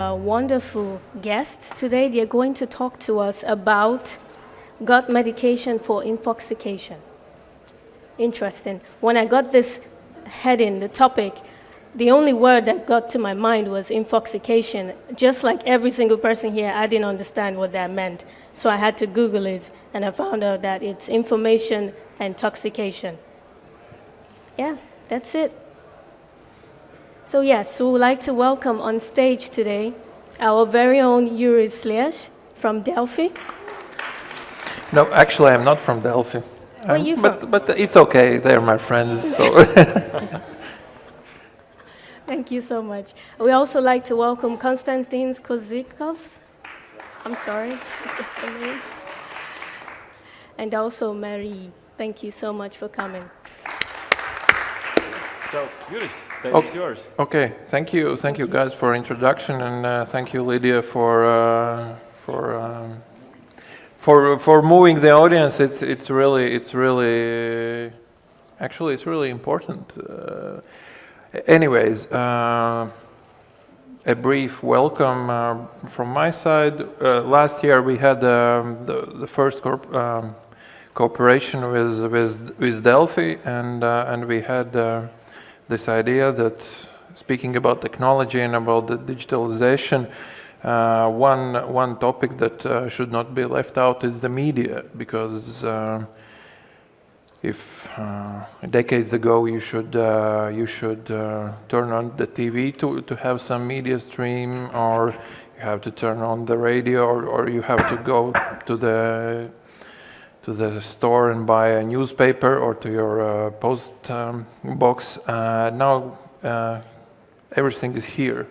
A wonderful guest. Today they're going to talk to us about gut medication for infoxication. Interesting. When I got this heading, the topic, the only word that got to my mind was infoxication. Just like every single person here, I didn't understand what that meant. So I had to Google it, and I found out that it's information intoxication. Yeah, that's it. So yes, we would like to welcome on stage today our very own Juris Šleiers from Delfi. No, actually, I'm not from Delfi. Where are you from? But it's okay. They're my friends. So. Thank you so much. We also like to welcome Konstantīns Kuzikovs. I'm sorry. And also Mari. Thank you so much for coming. So, Juris, stage is yours. Okay, thank you guys for introduction, and thank you, Lydia, for moving the audience. It's really important. Anyways, a brief welcome from my side. Last year we had the first cooperation with Delfi, and we had this idea that, speaking about technology and about the digitalization, one topic that should not be left out is the media, because if decades ago you should turn on the TV to have some media stream, or you have to turn on the radio, or you have to go to the store and buy a newspaper, or to your post box. Now everything is here,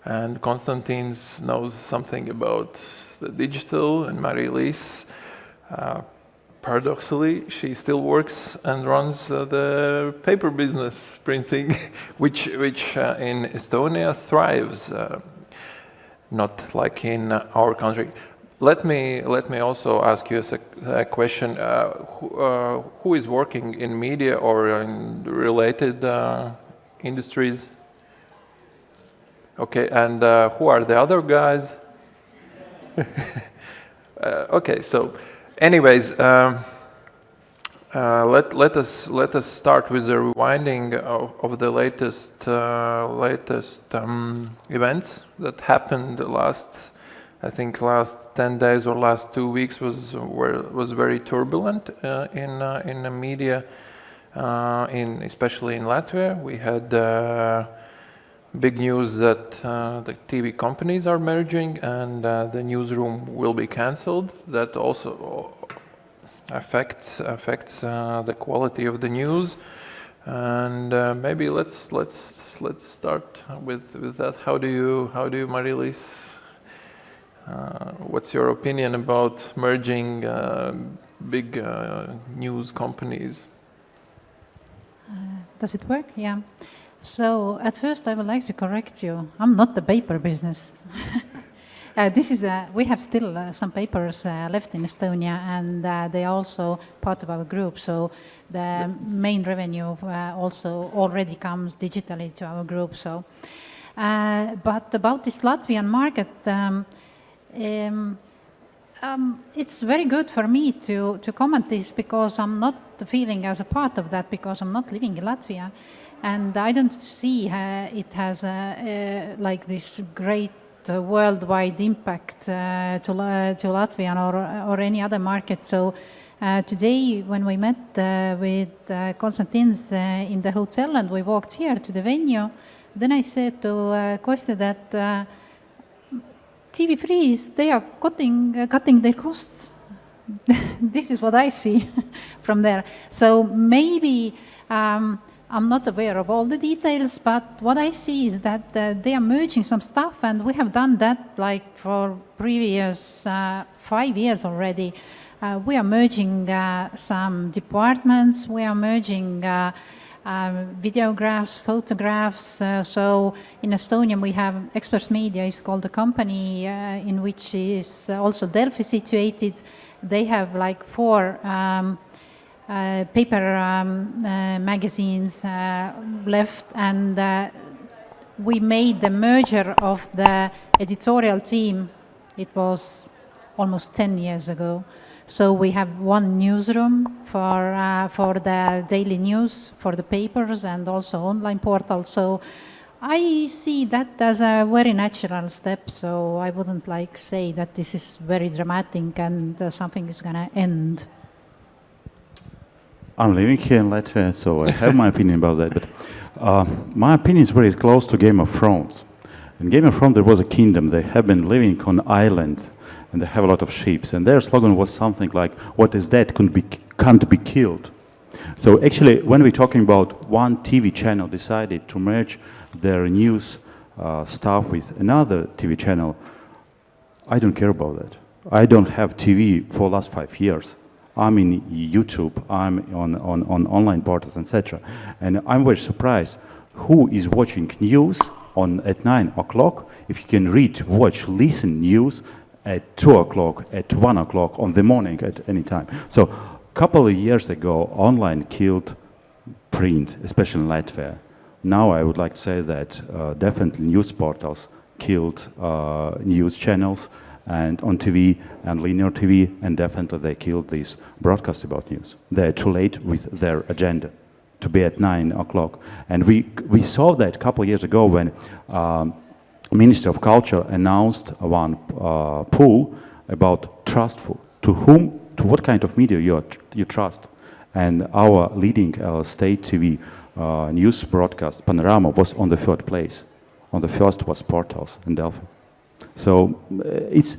and Konstantīns knows something about the digital, and Mari-Liis, paradoxically, she still works and runs the paper business, printing, which in Estonia thrives, not like in our country. Let me also ask you a question. Who is working in media or in related industries? Okay, and who are the other guys? Okay, so anyways, let us start with the rewinding of the latest events that happened last 10 days or last 2 weeks was very turbulent in the media, especially in Latvia. We had big news that the TV companies are merging, and the newsroom will be cancelled. That also affects the quality of the news. And maybe let's start with that. How do you Mari-Liis? What's your opinion about merging big news companies? Does it work? Yeah. So at first I would like to correct you. I'm not the paper business. We have still some papers left in Estonia, and they are also part of our group. So the main revenue also already comes digitally to our group. So, but about this Latvian market, it's very good for me to comment this, because I'm not feeling as a part of that, because I'm not living in Latvia, and I don't see it has like this great worldwide impact to Latvian or any other market. So today when we met with Konstantīns in the hotel and we walked here to the venue, then I said to Kostja that TV3s, they are cutting their costs. This is what I see from there. So maybe I'm not aware of all the details, but what I see is that they are merging some stuff, and we have done that like for previous 5 years already. We are merging some departments, we are merging videographs, photographs. So in Estonia we have Express Media is called the company in which is also Delfi situated. They have like 4 paper magazines left, and we made the merger of the editorial team. It was almost 10 years ago. So we have one newsroom for the daily news, for the papers, and also online portal. So I see that as a very natural step. So I wouldn't like say that this is very dramatic and something is going to end. I'm living here in Latvia, so I have my opinion about that. But my opinion is very close to Game of Thrones. In Game of Thrones, there was a kingdom. They have been living on an island, and they have a lot of sheep. And their slogan was something like, "What is dead can't be killed." So actually, when we're talking about one TV channel decided to merge their news stuff with another TV channel, I don't care about that. I don't have TV for the last 5 years. I'm in YouTube, I'm on online portals, etc. And I'm very surprised who is watching news at 9 o'clock if you can read, watch, listen news at 2 o'clock, at 1 o'clock on the morning, at any time. So a couple of years ago, online killed print, especially in Latvia. Now I would like to say that definitely news portals killed news channels and on TV and linear TV, and definitely they killed these broadcasts about news. They're too late with their agenda to be at 9 o'clock. And we saw that a couple of years ago when Ministry of Culture announced one poll about trustful, to what kind of media you trust. And our leading state TV news broadcast, Panorama, was on the third place. On the first was portals in Delfi. So it's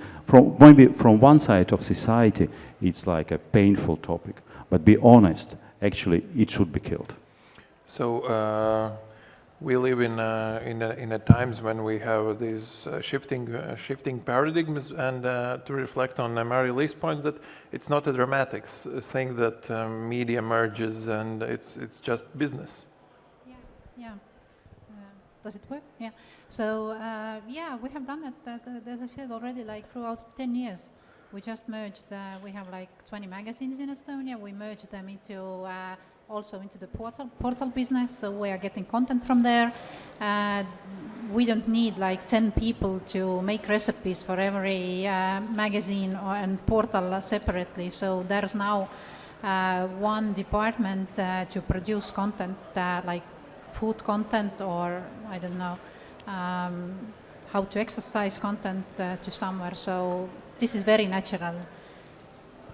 maybe from one side of society, it's like a painful topic. But be honest, actually, it should be killed. So we live in a times when we have these shifting paradigms, and to reflect on Mari-Liis' point that it's not a dramatic thing that media merges and it's just business. Yeah. Does it work? Yeah. So yeah, we have done it as I said already, like throughout 10 years. We just merged. We have like 20 magazines in Estonia. We merged them into also into the portal business. So we are getting content from there. We don't need like 10 people to make recipes for every magazine and portal separately. So there's now one department to produce content like food content, or I don't know, how to exercise content to somewhere. So this is very natural.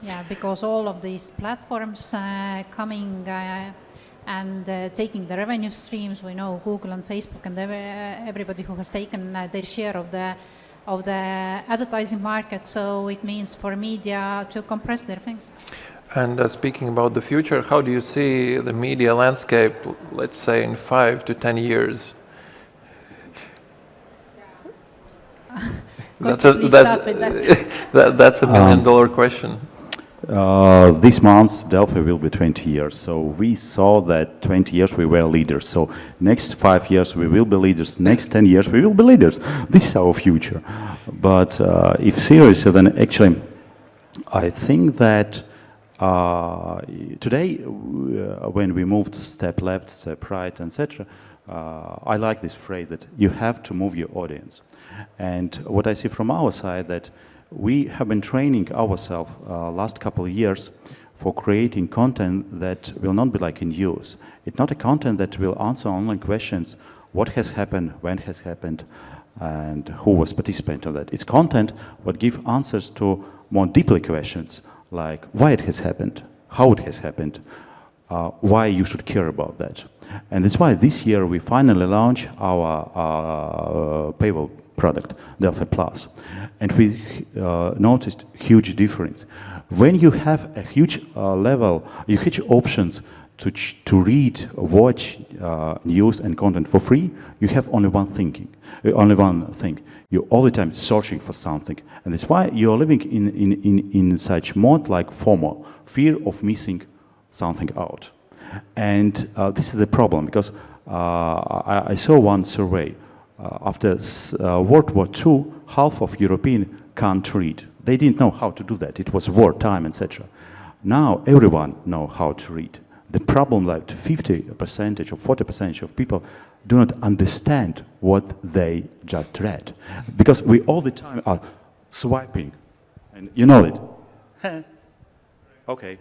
Yeah, because all of these platforms coming and taking the revenue streams, we know Google and Facebook and everybody who has taken their share of the advertising market. So it means for media to compress their things. And speaking about the future, how do you see the media landscape, let's say, in 5 to 10 years? That's a $1 million question. This month, Delphi will be 20 years. So we saw that 20 years we were leaders. So next 5 years we will be leaders. Next 10 years we will be leaders. This is our future. But if seriously, then actually, I think that today, when we moved step left, step right, etc., I like this phrase that you have to move your audience. And what I see from our side, that we have been training ourselves last couple of years for creating content that will not be like in news. It's not a content that will answer online questions, what has happened, when has happened, and who was participant in that. It's content that give answers to more deeply questions, like why it has happened, how it has happened, why you should care about that. And that's why this year we finally launched our paywall product, Delfi Plus. And we noticed huge difference. When you have a huge huge options to read, watch news and content for free, you have only one thing. You're all the time searching for something. And that's why you're living in such mode like FOMO, fear of missing something out. And this is the problem, because I saw one survey. After World War II, half of Europeans can't read. They didn't know how to do that. It was wartime, etc. Now everyone knows how to read. the problem that 50% or 40% of people do not understand what they just read. Because we all the time are swiping, and you know it. Okay.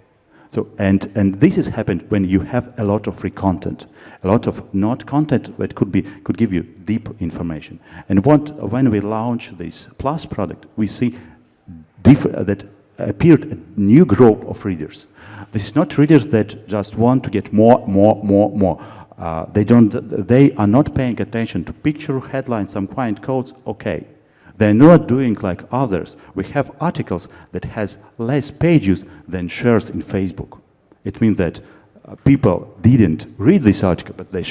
So, and this has happened when you have a lot of free content, a lot of not content that could give you deep information. And when we launch this Plus product, we see that appeared a new group of readers. This is not readers that just want to get more. They are not paying attention to picture, headlines, some quiet codes. Okay. They're not doing like others. We have articles that has less pages than shares in Facebook. It means that people didn't read this article, but they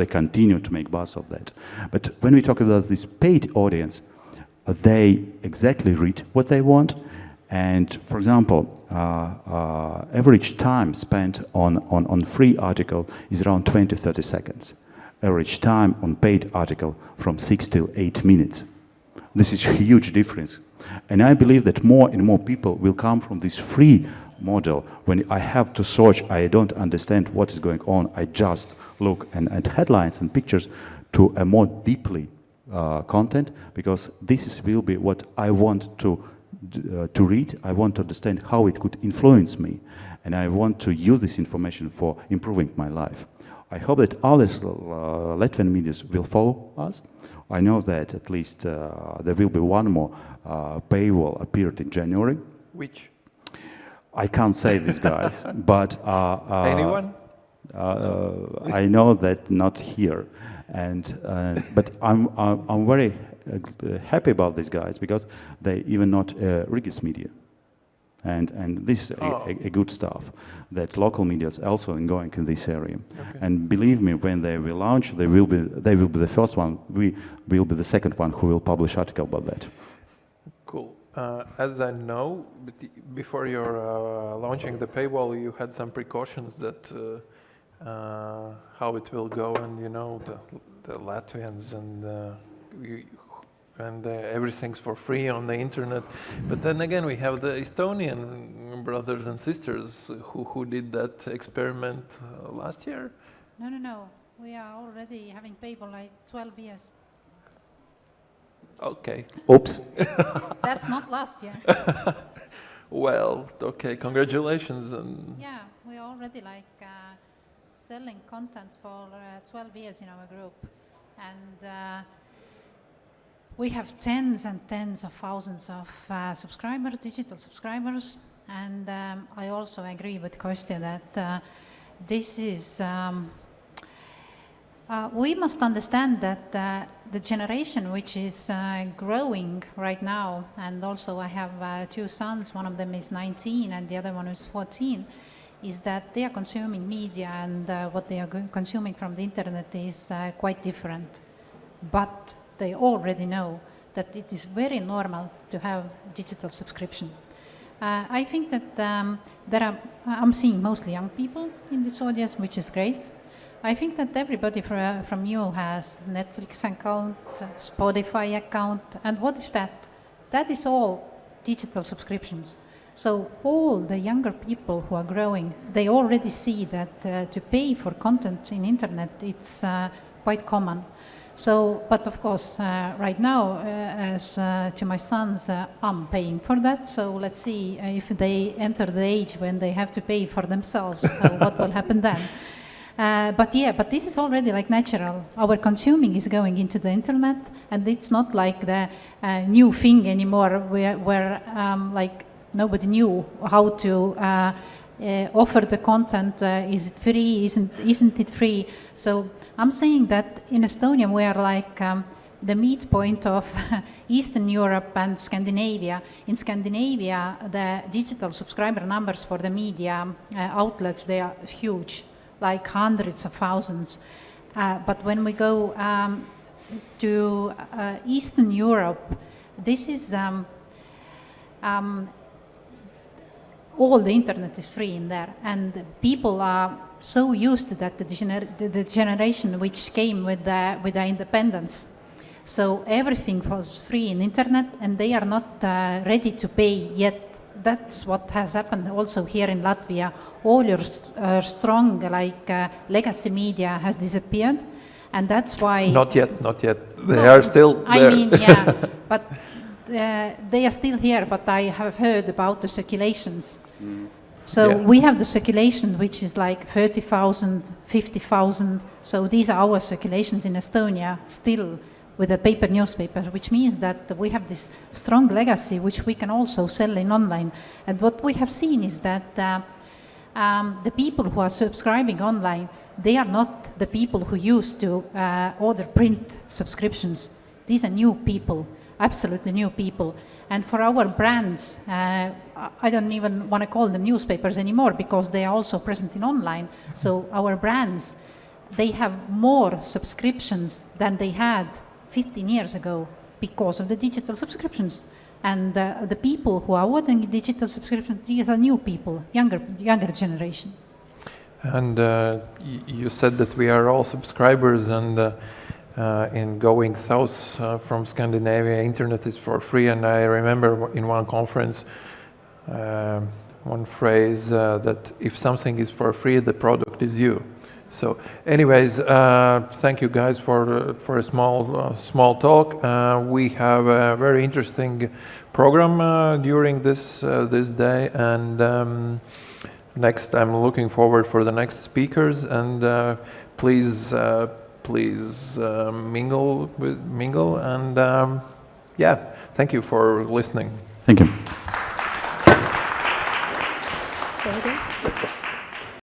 continue to make buzz of that. But when we talk about this paid audience, they exactly read what they want. And for example, average time spent on free article is around 20-30 seconds. Average time on paid article from 6 to 8 minutes. This is a huge difference. And I believe that more and more people will come from this free model. When I have to search, I don't understand what is going on. I just look at headlines and pictures to a more deeply content, because will be what I want to read. I want to understand how it could influence me. And I want to use this information for improving my life. I hope that other Latvian medias will follow us. I know that at least there will be one more paywall appeared in January. Which? I can't say this, guys, but anyone? I know that not here, but I'm very happy about these guys because they even not Riga's media. And this is a good stuff that local media is also going in this area. Okay. And believe me, when they will launch, they will be the first one. We will be the second one who will publish article about that. Cool. As I know, before you're launching the paywall, you had some precautions that how it will go, and you know the Latvians and everything's for free on the internet. But then again, we have the Estonian brothers and sisters who did that experiment last year. No. We are already having paywall like 12 years. Okay. Oops. That's not last year. Well, okay, congratulations. Yeah, we are already like selling content for 12 years in our group. And we have tens and tens of thousands of subscribers, digital subscribers, and I also agree with Kostya that this is, we must understand that the generation which is growing right now, and also I have two sons, one of them is 19 and the other one is 14, is that they are consuming media, and what they are consuming from the internet is quite different. But they already know that it is very normal to have digital subscription. I think that I'm seeing mostly young people in this audience, which is great. I think that everybody from you has Netflix account, Spotify account, and what is that? That is all digital subscriptions. So all the younger people who are growing, they already see that to pay for content in internet, it's quite common. So, but of course, right now, as to my sons, I'm paying for that. So let's see if they enter the age when they have to pay for themselves, what will happen then. But this is already like natural. Our consuming is going into the internet, and it's not like the new thing anymore, where like nobody knew how to offer the content. Is it free? Isn't it free? So I'm saying that in Estonia we are like the meet point of Eastern Europe and Scandinavia. In Scandinavia, the digital subscriber numbers for the media outlets, they are huge, like hundreds of thousands. But when we go to Eastern Europe, this is all the internet is free in there, and people are so used to that, the generation which came with the independence. So everything was free in internet, and they are not ready to pay yet that's what has happened also here in Latvia. All your strong legacy media has disappeared, and that's why... Not yet. They are still there. I mean, yeah, but they are still here, but I have heard about the circulations. So we have the circulation, which is like 30,000, 50,000. So these are our circulations in Estonia still with a paper newspaper, which means that we have this strong legacy, which we can also sell in online. And what we have seen is that the people who are subscribing online, they are not the people who used to order print subscriptions. These are new people, absolutely new people. And for our brands, I don't even want to call them newspapers anymore because they are also present in online. So our brands, they have more subscriptions than they had 15 years ago because of the digital subscriptions. And the people who are ordering digital subscriptions, these are new people, younger generation. And you said that we are all subscribers, and in going south from Scandinavia, internet is for free. And I remember in one conference, one phrase that if something is for free, the product is you. So, anyways, thank you guys for a small talk. We have a very interesting program during this day, and next I'm looking forward for the next speakers. And please mingle, and thank you for listening. Thank you. Say again?